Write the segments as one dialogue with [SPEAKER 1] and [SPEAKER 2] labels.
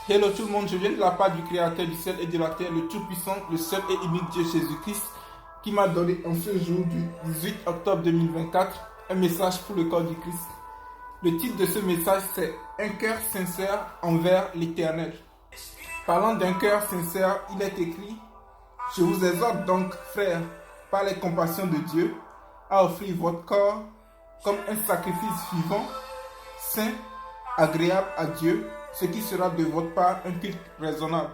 [SPEAKER 1] Hello tout le monde, je viens de la part du Créateur du ciel et de la terre, le Tout-Puissant, le seul et unique Dieu Jésus-Christ, qui m'a donné en ce jour du 18 octobre 2024 un message pour le corps du Christ. Le titre de ce message c'est Un cœur sincère envers l'Éternel. Parlant d'un cœur sincère, il est écrit: Je vous exhorte donc, frères, par les compassions de Dieu, à offrir votre corps comme un sacrifice vivant, saint, agréable à Dieu, ce qui sera de votre part un culte raisonnable.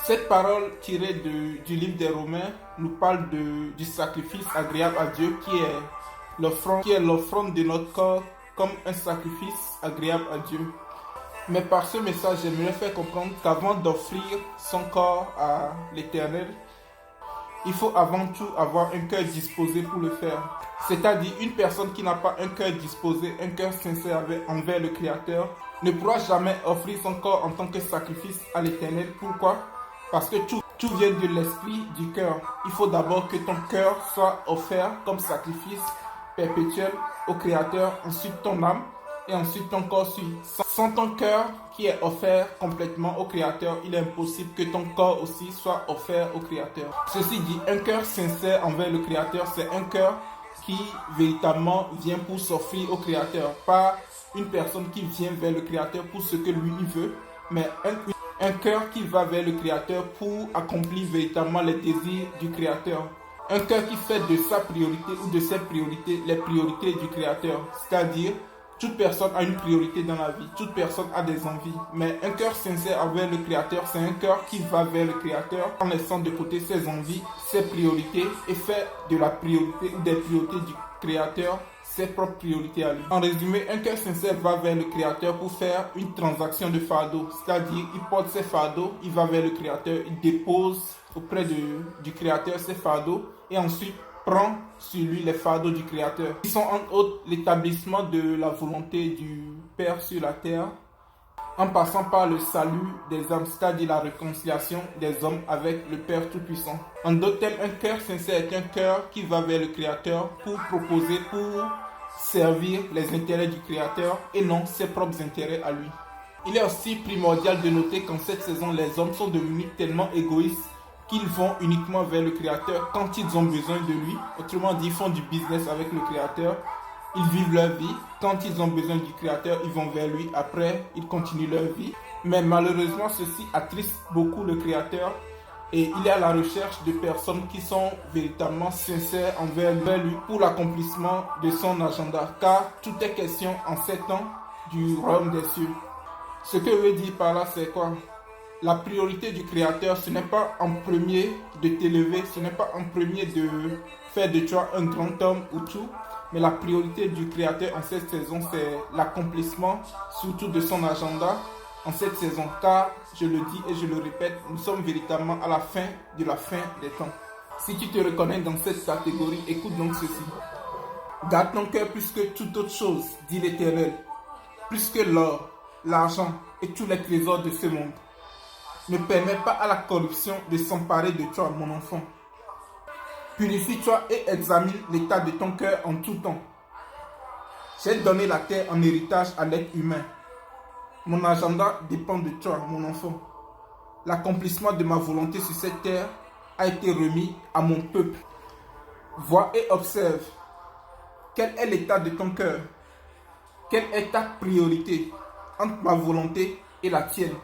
[SPEAKER 1] Cette parole tirée du livre des Romains nous parle du sacrifice agréable à Dieu qui est l'offrande de notre corps comme un sacrifice agréable à Dieu. Mais par ce message, j'aimerais faire comprendre qu'avant d'offrir son corps à l'Éternel, il faut avant tout avoir un cœur disposé pour le faire. C'est-à-dire une personne qui n'a pas un cœur disposé, un cœur sincère envers le Créateur, ne pourra jamais offrir son corps en tant que sacrifice à l'Éternel. Pourquoi? Parce que tout vient de l'esprit, du cœur. Il faut d'abord que ton cœur soit offert comme sacrifice perpétuel au Créateur, ensuite ton âme et ensuite ton corps suit. Sans ton cœur qui est offert complètement au Créateur, il est impossible que ton corps aussi soit offert au Créateur. Ceci dit, un cœur sincère envers le Créateur, c'est un cœur qui véritablement vient pour s'offrir au Créateur, pas une personne qui vient vers le Créateur pour ce que lui il veut, mais un cœur qui va vers le Créateur pour accomplir véritablement les désirs du Créateur. Un cœur qui fait de sa priorité ou de ses priorités les priorités du Créateur. C'est-à-dire, toute personne a une priorité dans la vie, toute personne a des envies. Mais un cœur sincère envers le Créateur, c'est un cœur qui va vers le Créateur en laissant de côté ses envies, ses priorités et fait de la priorité ou des priorités du Créateur ses propres priorités à lui. En résumé, un cœur sincère va vers le Créateur pour faire une transaction de fardeau. C'est-à-dire, il porte ses fardeaux, il va vers le Créateur, il dépose auprès du Créateur ses fardeaux et ensuite prend sur lui les fardeaux du Créateur. Ils sont entre autres l'établissement de la volonté du Père sur la terre, en passant par le salut des âmes, c'est-à-dire la réconciliation des hommes avec le Père Tout-Puissant. En d'autres termes, un cœur sincère est un cœur qui va vers le Créateur pour proposer, pour servir les intérêts du Créateur et non ses propres intérêts à lui. Il est aussi primordial de noter qu'en cette saison, les hommes sont devenus tellement égoïstes qu'ils vont uniquement vers le Créateur quand ils ont besoin de lui. Autrement dit, ils font du business avec le Créateur. Ils vivent leur vie. Quand ils ont besoin du Créateur, ils vont vers lui. Après, ils continuent leur vie. Mais malheureusement, ceci attriste beaucoup le Créateur. Et il est à la recherche de personnes qui sont véritablement sincères envers lui pour l'accomplissement de son agenda. Car tout est question en ces temps du royaume des cieux. Ce que je veux dire par là, c'est quoi? La priorité du Créateur, ce n'est pas en premier de t'élever, ce n'est pas en premier de faire de toi un grand homme ou tout, mais la priorité du Créateur en cette saison, c'est l'accomplissement surtout de son agenda en cette saison. Car, je le dis et je le répète, nous sommes véritablement à la fin de la fin des temps. Si tu te reconnais dans cette catégorie, écoute donc ceci. Garde ton cœur plus que toute autre chose, dit l'Éternel, plus que l'or, l'argent et tous les trésors de ce monde. Ne permets pas à la corruption de s'emparer de toi, mon enfant. Purifie-toi et examine l'état de ton cœur en tout temps. J'ai donné la terre en héritage à l'être humain. Mon agenda dépend de toi, mon enfant. L'accomplissement de ma volonté sur cette terre a été remis à mon peuple. Vois et observe. Quel est l'état de ton cœur? Quelle est ta priorité entre ma volonté et la tienne?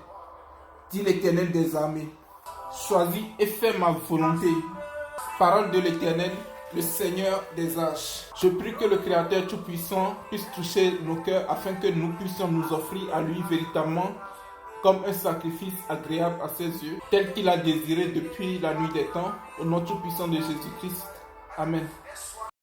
[SPEAKER 1] Dit l'Éternel des armées. Choisis et fais ma volonté. Parole de l'Éternel, le Seigneur des âges. Je prie que le Créateur Tout-Puissant puisse toucher nos cœurs afin que nous puissions nous offrir à lui véritablement comme un sacrifice agréable à ses yeux, tel qu'il a désiré depuis la nuit des temps, au nom tout-puissant de Jésus-Christ. Amen.